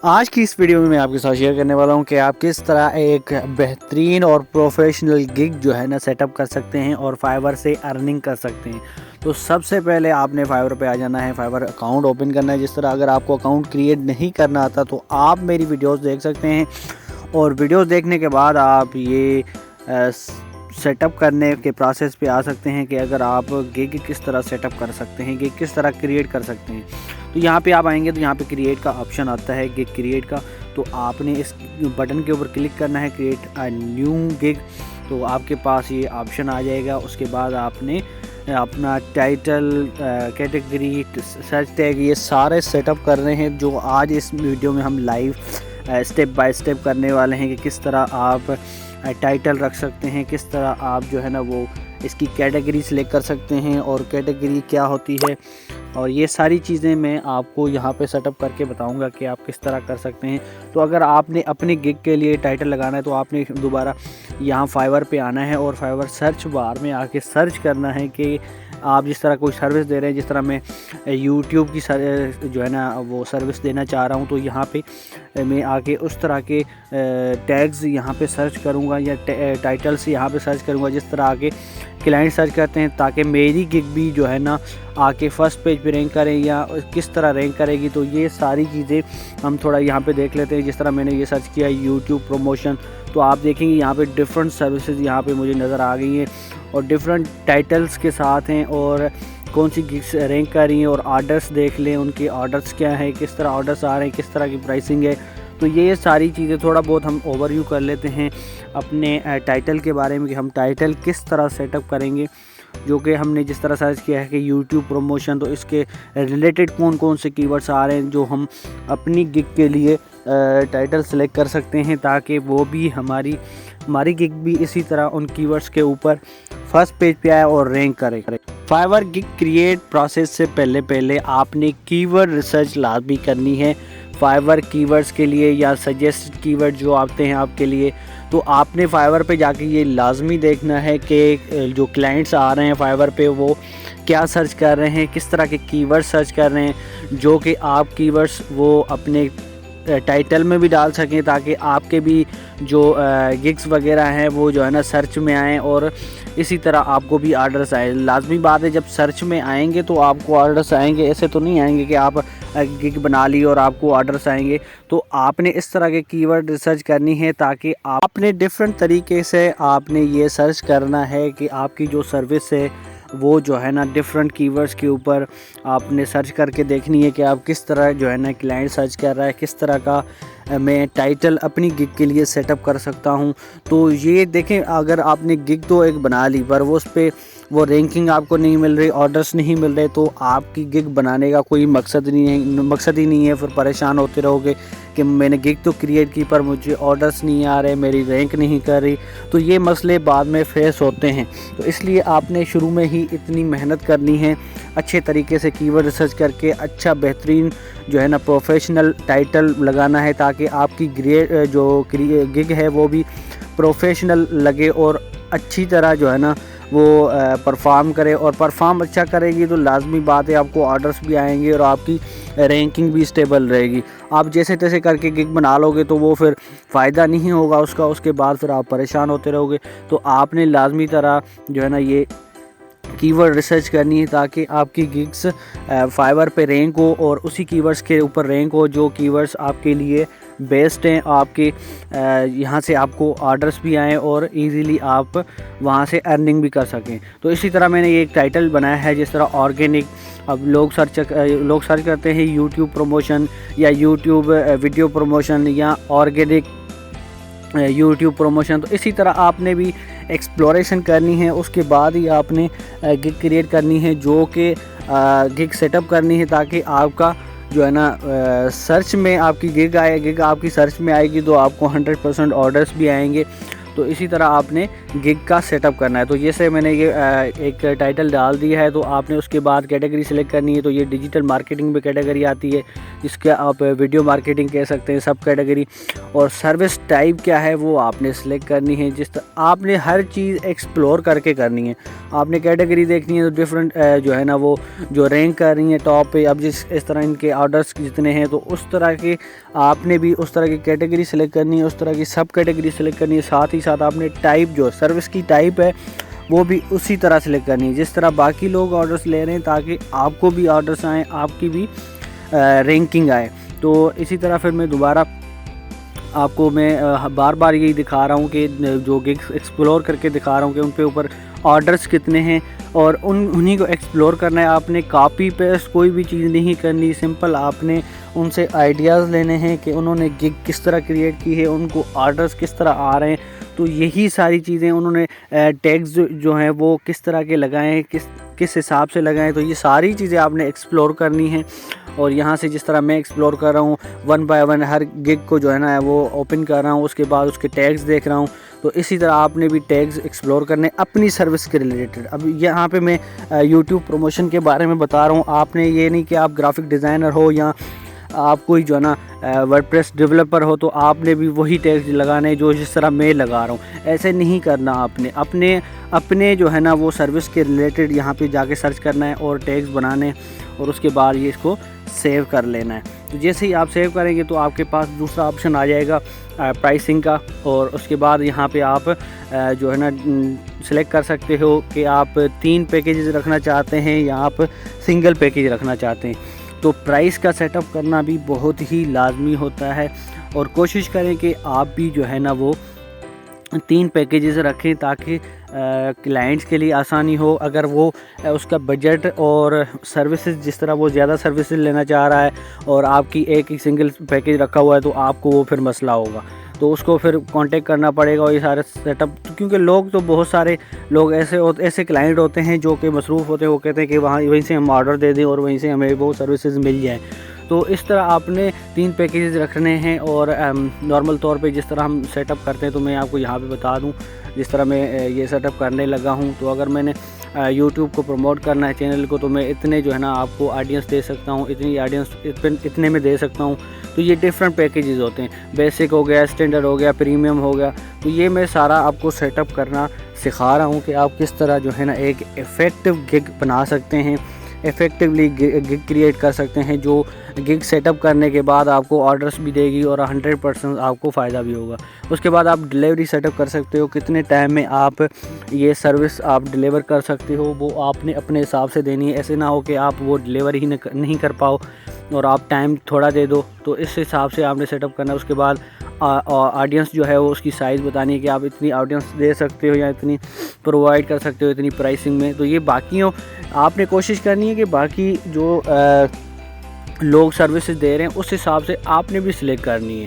آج کی اس ویڈیو میں آپ کے ساتھ شیئر کرنے والا ہوں کہ آپ کس طرح ایک بہترین اور پروفیشنل گگ جو ہے نا سیٹ اپ کر سکتے ہیں اور فائیور سے ارننگ کر سکتے ہیں۔ تو سب سے پہلے آپ نے فائیور پہ آ جانا ہے، فائیور اکاؤنٹ اوپن کرنا ہے۔ جس طرح اگر آپ کو اکاؤنٹ کریٹ نہیں کرنا آتا تو آپ میری ویڈیوز دیکھ سکتے ہیں، اور ویڈیوز دیکھنے کے بعد آپ یہ سیٹ اپ کرنے کے پروسیس پہ آ سکتے ہیں کہ اگر آپ گگ کس طرح سیٹ اپ کر سکتے ہیں، گگ کس طرح کریٹ کر سکتے ہیں۔ تو یہاں پہ آپ آئیں گے تو یہاں پہ کریٹ کا آپشن آتا ہے، گگ کریٹ کا۔ تو آپ نے اس بٹن کے اوپر کلک کرنا ہے، کریٹ اے نیو گگ۔ تو آپ کے پاس یہ آپشن آ جائے گا۔ اس کے بعد آپ نے اپنا ٹائٹل، کیٹیگری، سرچ ٹیگ، یہ سارے سیٹ اپ کر رہے ہیں جو آج اس ویڈیو میں ہم لائیو اسٹیپ بائی اسٹیپ کرنے والے ہیں کہ کس طرح آپ ٹائٹل رکھ سکتے ہیں، کس طرح آپ جو ہے نا وہ اس کی کیٹیگری سلیکٹ کر سکتے ہیں، اور کیٹیگری کیا ہوتی ہے، اور یہ ساری چیزیں میں آپ کو یہاں پہ سیٹ اپ کر کے بتاؤں گا کہ آپ کس طرح کر سکتے ہیں۔ تو اگر آپ نے اپنے گگ کے لیے ٹائٹل لگانا ہے تو آپ نے دوبارہ یہاں فائیور پہ آنا ہے، اور فائیور سرچ بار میں آ کے سرچ کرنا ہے کہ آپ جس طرح کوئی سروس دے رہے ہیں، جس طرح میں یوٹیوب کی جو ہے نا وہ سروس دینا چاہ رہا ہوں، تو یہاں پہ میں آ کے اس طرح کے ٹیگز یہاں پہ سرچ کروں گا، یا ٹائٹلس یہاں پہ سرچ کروں گا جس طرح آگے کلائنٹ سرچ کرتے ہیں، تاکہ میری گگ بھی جو ہے نا آ کے فرسٹ پیج پہ رینک کریں یا کس طرح رینک کرے گی۔ تو یہ ساری چیزیں ہم تھوڑا یہاں پہ دیکھ لیتے ہیں۔ جس طرح میں نے یہ سرچ کیا یوٹیوب پروموشن، تو آپ دیکھیں گے یہاں پہ ڈیفرنٹ سروسز یہاں پہ مجھے نظر آ گئی ہیں، اور ڈیفرنٹ ٹائٹلز کے ساتھ ہیں، اور کون سی گگس رینک کر رہی ہیں، اور آرڈرز دیکھ لیں ان کے آرڈرز کیا ہیں، کس طرح آرڈرز آ رہے ہیں، کس طرح کی پرائسنگ ہے۔ تو یہ ساری چیزیں تھوڑا بہت ہم اوور ویو کر لیتے ہیں اپنے ٹائٹل کے بارے میں کہ ہم ٹائٹل کس طرح سیٹ اپ کریں گے، جو کہ ہم نے جس طرح سرچ کیا ہے کہ یوٹیوب پروموشن، تو اس کے ریلیٹڈ کون کون سے کی ورڈز آ رہے ہیں جو ہم اپنی گگ کے لیے ٹائٹل سلیکٹ کر سکتے ہیں، تاکہ وہ بھی ہماری گگ بھی اسی طرح ان کی ورڈز کے اوپر فرسٹ پیج پہ آئے اور رینک کرے۔ فائیور گگ کریٹ پروسیس سے پہلے آپ نے کی ورڈ ریسرچ لازمی کرنی ہے فائیور کی ورڈز کے لیے، یا سجیسٹ کی ورڈ جو آتے ہیں آپ کے لیے۔ تو آپ نے فائیور پہ جا کے یہ لازمی دیکھنا ہے کہ جو کلائنٹس آ رہے ہیں فائیور پہ وہ کیا سرچ کر رہے ہیں، کس طرح کے کی ورڈ سرچ کر رہے ہیں، جو کہ آپ کی ورڈز وہ اپنے ٹائٹل میں بھی ڈال سکیں، تاکہ آپ کے بھی جو گگس وغیرہ ہیں وہ جو ہے نا سرچ میں آئیں، اور اسی طرح آپ کو بھی آرڈرز آئیں۔ لازمی بات ہے جب سرچ میں آئیں گے تو آپ کو آرڈرز آئیں گے، ایسے تو نہیں آئیں گے کہ آپ گگ بنا لی اور آپ کو آرڈرز آئیں گے۔ تو آپ نے اس طرح کے کی ورڈ ریسرچ کرنی ہے، تاکہ آپ نے ڈیفرنٹ طریقے سے آپ نے یہ سرچ کرنا ہے کہ آپ کی جو سروس ہے وہ جو ہے نا ڈیفرنٹ کی ورڈز کے اوپر آپ نے سرچ کر کے دیکھنی ہے کہ آپ کس طرح جو ہے نا کلائنٹ سرچ کر رہا ہے، کس طرح کا میں ٹائٹل اپنی گگ کے لیے سیٹ اپ کر سکتا ہوں۔ تو یہ دیکھیں اگر آپ نے گگ تو ایک بنا لی پر وہ اس پہ وہ رینکنگ آپ کو نہیں مل رہی، آرڈرز نہیں مل رہے، تو آپ کی گگ بنانے کا کوئی مقصد ہی نہیں ہے۔ پھر پریشان ہوتے رہو گے کہ میں نے گگ تو کریٹ کی پر مجھے آرڈرز نہیں آ رہے، میری رینک نہیں کر رہی، تو یہ مسئلے بعد میں فیس ہوتے ہیں۔ تو اس لیے آپ نے شروع میں ہی اتنی محنت کرنی ہے، اچھے طریقے سے کی ورڈ ریسرچ کر کے اچھا بہترین جو ہے نا پروفیشنل ٹائٹل لگانا ہے، تاکہ آپ کی جو گگ ہے وہ بھی پروفیشنل لگے اور اچھی طرح جو ہے نا وہ پرفارم کرے، اور پرفارم اچھا کرے گی تو لازمی بات ہے آپ کو آرڈرز بھی آئیں گے اور آپ کی رینکنگ بھی سٹیبل رہے گی۔ آپ جیسے تیسے کر کے گگ بنا لو گے تو وہ پھر فائدہ نہیں ہوگا اس کا، اس کے بعد پھر آپ پریشان ہوتے رہو گے۔ تو آپ نے لازمی طرح جو ہے نا یہ کی ورڈ ریسرچ کرنی ہے، تاکہ آپ کی گگس فائیور پہ رینک ہو، اور اسی کی ورڈز کے اوپر رینک ہو جو کی ورڈز آپ کے لیے بیسٹ ہیں، آپ کے یہاں سے آپ کو آرڈرز بھی آئیں اور ایزیلی آپ وہاں سے ارننگ بھی کر سکیں۔ تو اسی طرح میں نے یہ ایک ٹائٹل بنایا ہے جس طرح آرگینک۔ اب لوگ سرچ کرتے ہیں یوٹیوب پروموشن یا یوٹیوب ویڈیو پروموشن یا آرگینک یوٹیوب پروموشن، تو اسی طرح آپ نے بھی ایکسپلوریشن کرنی ہے۔ اس کے بعد ہی آپ نے گگ کریٹ کرنی ہے، جو کہ گگ سیٹ اپ کرنی ہے، تاکہ آپ کا جو ہے نا سرچ میں آپ کی گگ آئے، گگ آپ کی سرچ میں آئے گی تو آپ کو 100% آرڈرز بھی آئیں گے۔ تو اسی طرح آپ نے گگ کا سیٹ اپ کرنا ہے. تو جیسے میں نے یہ ایک ٹائٹل ڈال دیا ہے تو آپ نے اس کے بعد کیٹیگری سلیکٹ کرنی ہے. تو یہ ڈیجیٹل مارکیٹنگ میں کیٹیگری آتی ہے جس کا آپ ویڈیو مارکیٹنگ کہہ سکتے ہیں, سب کیٹیگری. اور سروس ٹائپ کیا ہے وہ آپ نے سلیکٹ کرنی ہے. جس طرح آپ نے ہر چیز ایکسپلور کر کے کرنی ہے. آپ نے کیٹیگری دیکھنی ہے تو ڈفرینٹ جو ہے نا وہ جو رینک کر رہی ہیں ٹاپ پہ. اب اس طرح ان کے آرڈرس جتنے ہیں تو اس طرح کے آپ نے بھی اس طرح کی کیٹیگری سلیکٹ کرنی ہے, اس طرح کی سب کیٹیگری سلیکٹ کرنی ہے. ساتھ ہی ساتھ آپ نے ٹائپ جو سروس کی ٹائپ ہے وہ بھی اسی طرح سلیکٹ کرنی ہے جس طرح باقی لوگ آرڈرس لے رہے ہیں, تاکہ آپ کو بھی آرڈرس آئیں, آپ کی بھی رینکنگ آئے. تو اسی طرح پھر میں دوبارہ آپ کو میں بار بار یہی دکھا رہا ہوں کہ جو گگس ایکسپلور کر کے دکھا رہا ہوں کہ ان پہ اوپر آرڈرس کتنے ہیں اور انہی کو ایکسپلور کرنا ہے. آپ نے کاپی پیسٹ کوئی بھی چیز نہیں کرنی, سمپل آپ نے ان سے آئیڈیاز لینے ہیں کہ انہوں نے گگ کس طرح کریٹ کی ہے, ان کو آرڈرس کس طرح آ رہے ہیں. تو یہی ساری چیزیں انہوں نے ٹیگز جو ہیں وہ کس طرح کے لگائے ہیں, کس حساب سے لگائیں. تو یہ ساری چیزیں آپ نے ایکسپلور کرنی ہیں. اور یہاں سے جس طرح میں ایکسپلور کر رہا ہوں 1 بائی 1 ہر گگ کو جو ہے نا وہ اوپن کر رہا ہوں, اس کے بعد اس کے ٹیگز دیکھ رہا ہوں. تو اسی طرح آپ نے بھی ٹیگز ایکسپلور کرنے اپنی سروس کے ریلیٹڈ. اب یہاں پہ میں یوٹیوب پروموشن کے بارے میں بتا رہا ہوں. آپ نے یہ نہیں کہ آپ گرافک ڈیزائنر ہو یا آپ کوئی جو ہے نا ورڈپریس ڈیولپر ہو تو آپ نے بھی وہی ٹیگز لگانے جو جس طرح میں لگا رہا ہوں. ایسے نہیں کرنا. آپ نے اپنے جو ہے نا وہ سروس کے ریلیٹڈ یہاں پہ جا کے سرچ کرنا ہے اور ٹیگز بنانے, اور اس کے بعد یہ اس کو سیو کر لینا ہے. تو جیسے ہی آپ سیو کریں گے تو آپ کے پاس دوسرا آپشن آ جائے گا پرائسنگ کا, اور اس کے بعد یہاں پہ آپ جو ہے نا سلیکٹ کر سکتے ہو کہ آپ 3 پیکیجز رکھنا چاہتے ہیں یا آپ سنگل پیکیج رکھنا چاہتے ہیں. تو پرائس کا سیٹ اپ کرنا بھی بہت ہی لازمی ہوتا ہے, اور کوشش کریں کہ آپ بھی جو ہے نا وہ 3 پیکیجز رکھیں تاکہ کلائنٹس کے لیے آسانی ہو. اگر وہ اس کا بجٹ اور سروسز جس طرح وہ زیادہ سروسز لینا چاہ رہا ہے اور آپ کی ایک سنگل پیکیج رکھا ہوا ہے تو آپ کو وہ پھر مسئلہ ہوگا. تو اس کو پھر کانٹیکٹ کرنا پڑے گا. اور یہ سارے سیٹ اپ, کیونکہ لوگ تو بہت سارے لوگ ایسے کلائنٹ ہوتے ہیں جو کہ مصروف ہوتے ہیں, وہ کہتے ہیں کہ وہیں سے ہم آرڈر دے دیں اور وہیں سے ہمیں وہ سروسز مل جائیں. تو اس طرح آپ نے 3 پیکیجز رکھنے ہیں. اور نارمل طور پہ جس طرح ہم سیٹ اپ کرتے ہیں تو میں آپ کو یہاں پہ بتا دوں جس طرح میں یہ سیٹ اپ کرنے لگا ہوں. تو اگر میں نے یوٹیوب کو پروموٹ کرنا ہے چینل کو, تو میں اتنے جو ہے نا آپ کو آڈینس دے سکتا ہوں, اتنی آڈینس اتنے میں دے سکتا ہوں. تو یہ ڈفرینٹ پیکیجز ہوتے ہیں, بیسک ہو گیا, اسٹینڈرڈ ہو گیا, پریمیم ہو گیا. تو یہ میں سارا آپ کو سیٹ اپ کرنا سکھا رہا ہوں کہ آپ کس طرح جو ہے نا ایک افیکٹو گگ بنا سکتے ہیں, افیکٹولی گگ کریٹ کر سکتے ہیں, جو گگ سیٹ اپ کرنے کے بعد آپ کو آرڈرس بھی دے گی اور 100% آپ کو فائدہ بھی ہوگا. اس کے بعد آپ ڈیلیوری سیٹ اپ کر سکتے ہو, کتنے ٹائم میں آپ یہ سروس آپ ڈیلیور کر سکتے ہو وہ آپ نے اپنے حساب سے دینی ہے. ایسے نہ ہو کہ آپ وہ ڈیلیور ہی نہیں کر پاؤ اور آپ ٹائم تھوڑا دے دو. تو اس حساب سے آپ نے سیٹ اپ کرنا. اس کے بعد آڈینس جو ہے وہ اس کی سائز بتانی ہے کہ آپ اتنی آڈینس دے سکتے ہو یا اتنی پرووائڈ کر سکتے ہو اتنی پرائسنگ میں. تو یہ باقیوں آپ نے کوشش کرنی ہے کہ باقی جو لوگ سروسز دے رہے ہیں اس حساب سے آپ نے بھی سلیکٹ کرنی ہے.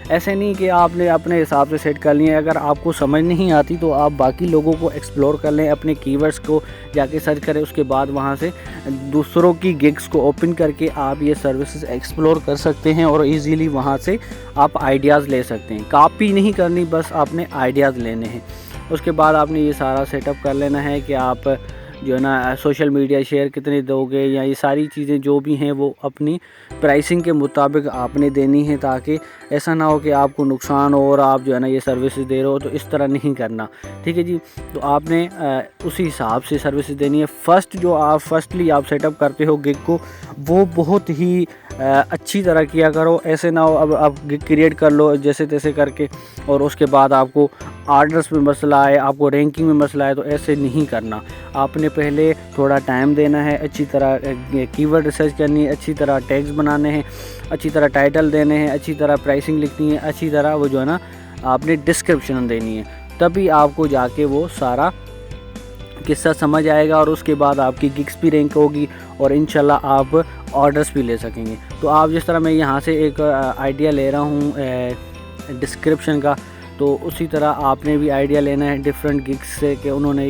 ایسے نہیں کہ آپ نے اپنے حساب سے سیٹ کر لیا ہے. اگر آپ کو سمجھ نہیں آتی تو آپ باقی لوگوں کو ایکسپلور کر لیں, اپنے کی ورڈز کو جا کے سرچ کریں, اس کے بعد وہاں سے دوسروں کی گگس کو اوپن کر کے آپ یہ سروسز ایکسپلور کر سکتے ہیں اور ایزیلی وہاں سے آپ آئیڈیاز لے سکتے ہیں. کاپی نہیں کرنی, بس آپ نے آئیڈیاز لینے ہیں. اس کے بعد آپ نے یہ سارا سیٹ اپ کر لینا ہے کہ آپ جو ہے نا سوشل میڈیا شیئر کتنے دو گے, یا یہ ساری چیزیں جو بھی ہیں وہ اپنی پرائسنگ کے مطابق آپ نے دینی ہے, تاکہ ایسا نہ ہو کہ آپ کو نقصان ہو اور آپ جو ہے نا یہ سروسز دے رہے ہو. تو اس طرح نہیں کرنا, ٹھیک ہے جی. تو آپ نے اسی حساب سے سروسز دینی ہے. فرسٹلی آپ سیٹ اپ کرتے ہو گگ کو, وہ بہت ہی اچھی طرح کیا کرو. ایسے نہ ہو اب آپ گگ کریٹ کر لو جیسے تیسے کر کے اور اس کے بعد آپ کو آرڈرس میں مسئلہ آئے, آپ کو رینکنگ میں مسئلہ آئے. تو ایسے نہیں کرنا. آپ نے پہلے تھوڑا ٹائم دینا ہے, اچھی طرح کی ورڈ ریسرچ کرنی ہے, اچھی طرح ٹیگز بنانے ہیں, اچھی طرح ٹائٹل دینے ہیں, اچھی طرح پرائسنگ لکھنی ہے, اچھی طرح وہ جو ہے نا آپ نے ڈسکرپشن دینی ہے. تبھی آپ کو جا کے وہ سارا قصہ سمجھ آئے گا اور اس کے بعد آپ کی گگس بھی رینک ہوگی اور انشاءاللہ آپ آرڈرس بھی لے سکیں گے. تو آپ جس طرح میں یہاں سے ایک آئیڈیا لے رہا ہوں ڈسکرپشن کا, تو اسی طرح آپ نے بھی آئیڈیا لینا ہے ڈفرینٹ گگس سے کہ انہوں نے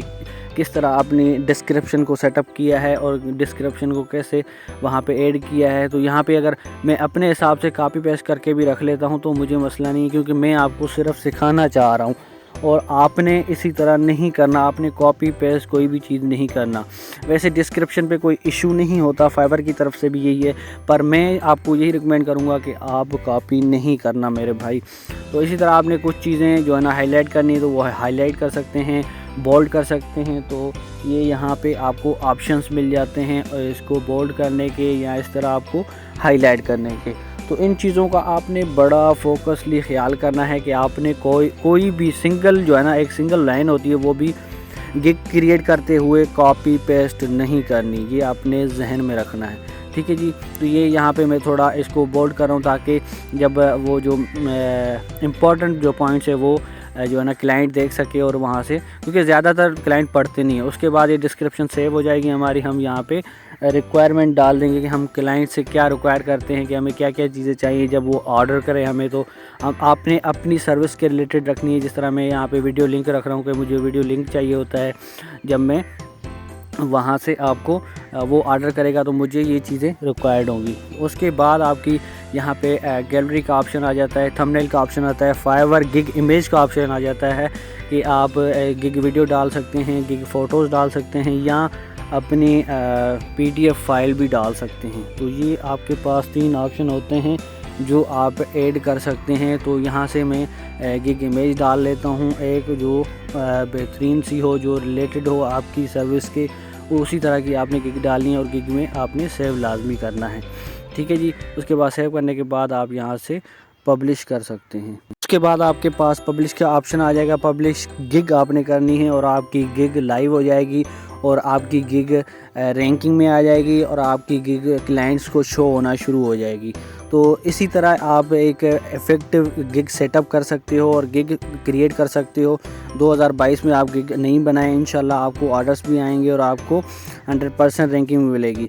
کس طرح اپنی ڈسکرپشن کو سیٹ اپ کیا ہے اور ڈسکرپشن کو کیسے وہاں پہ ایڈ کیا ہے. تو یہاں پہ اگر میں اپنے حساب سے کاپی پیسٹ کر کے بھی رکھ لیتا ہوں تو مجھے مسئلہ نہیں, کیونکہ میں آپ کو صرف سکھانا چاہ رہا ہوں اور آپ نے اسی طرح نہیں کرنا، آپ نے کاپی پیسٹ کوئی بھی چیز نہیں کرنا۔ ویسے ڈسکرپشن پہ کوئی ایشو نہیں ہوتا، فائور کی طرف سے بھی یہی ہے، پر میں آپ کو یہی ریکمینڈ کروں گا کہ آپ کاپی نہیں کرنا میرے بھائی۔ تو اسی طرح آپ نے کچھ چیزیں جو ہے نا ہائی لائٹ کرنی ہے تو وہ ہائی لائٹ کر سکتے ہیں، بولڈ کر سکتے ہیں۔ تو یہ یہاں پہ آپ کو آپشنس مل جاتے ہیں اور اس کو بولڈ کرنے کے یا اس طرح آپ کو ہائی لائٹ کرنے کے۔ تو ان چیزوں کا آپ نے بڑا فوکسلی خیال کرنا ہے کہ آپ نے کوئی بھی سنگل جو ہے نا ایک سنگل لائن ہوتی ہے وہ بھی گگ کریٹ کرتے ہوئے کاپی پیسٹ نہیں کرنی، یہ آپ نے ذہن میں رکھنا ہے، ٹھیک ہے جی۔ تو یہ یہاں پہ میں تھوڑا اس کو بولڈ کر رہا ہوں تاکہ جب وہ جو امپورٹنٹ جو پوائنٹس ہے وہ جو ہے نا کلائنٹ دیکھ سکے اور وہاں سے، کیونکہ زیادہ تر کلائنٹ پڑھتے نہیں ہیں۔ اس کے بعد یہ ڈسکرپشن سیو ہو جائے گی ہماری، ہم یہاں پہ ریکوائرمنٹ ڈال دیں گے کہ ہم کلائنٹ سے کیا ریکوائر کرتے ہیں، کہ ہمیں کیا کیا چیزیں چاہیے جب وہ آرڈر کرے ہمیں۔ تو آپ نے اپنی سروس کے ریلیٹڈ رکھنی ہے، جس طرح میں یہاں پہ ویڈیو لنک رکھ رہا ہوں کہ مجھے ویڈیو لنک چاہیے ہوتا ہے، جب میں وہاں سے آپ کو وہ آرڈر کرے گا تو مجھے یہ چیزیں ریکوائرڈ ہوں گی۔ اس کے بعد آپ کی یہاں پہ گیلری کا آپشن آ جاتا ہے، تھمبنیل کا آپشن آتا ہے، فائور گگ امیج کا آپشن آ جاتا ہے کہ آپ گگ ویڈیو ڈال سکتے ہیں، گگ فوٹوز ڈال سکتے ہیں یا اپنی PDF فائل بھی ڈال سکتے ہیں۔ تو یہ آپ کے پاس 3 آپشن ہوتے ہیں جو آپ ایڈ کر سکتے ہیں۔ تو یہاں سے میں گگ امیج ڈال لیتا ہوں، ایک جو بہترین سی ہو، جو ریلیٹڈ ہو آپ کی سروس کے، اسی طرح کی آپ نے گگ ڈالنی ہے اور گگ میں آپ نے سیو لازمی کرنا ہے، ٹھیک ہے جی۔ اس کے بعد سیو کرنے کے بعد آپ یہاں سے پبلش کر سکتے ہیں۔ اس کے بعد آپ کے پاس پبلش کا آپشن آ جائے گا، پبلش گگ آپ نے کرنی ہے اور آپ کی گگ لائیو ہو جائے گی اور آپ کی گگ رینکنگ میں آ جائے گی اور آپ کی گگ کلائنٹس کو شو ہونا شروع ہو جائے گی۔ تو اسی طرح آپ ایک افیکٹو گگ سیٹ اپ کر سکتے ہو اور گگ کریٹ کر سکتے ہو۔ 2022 میں آپ گگ نہیں بنائیں، انشاءاللہ آپ کو آرڈرز بھی آئیں گے اور آپ کو 100% رینکنگ ملے گی۔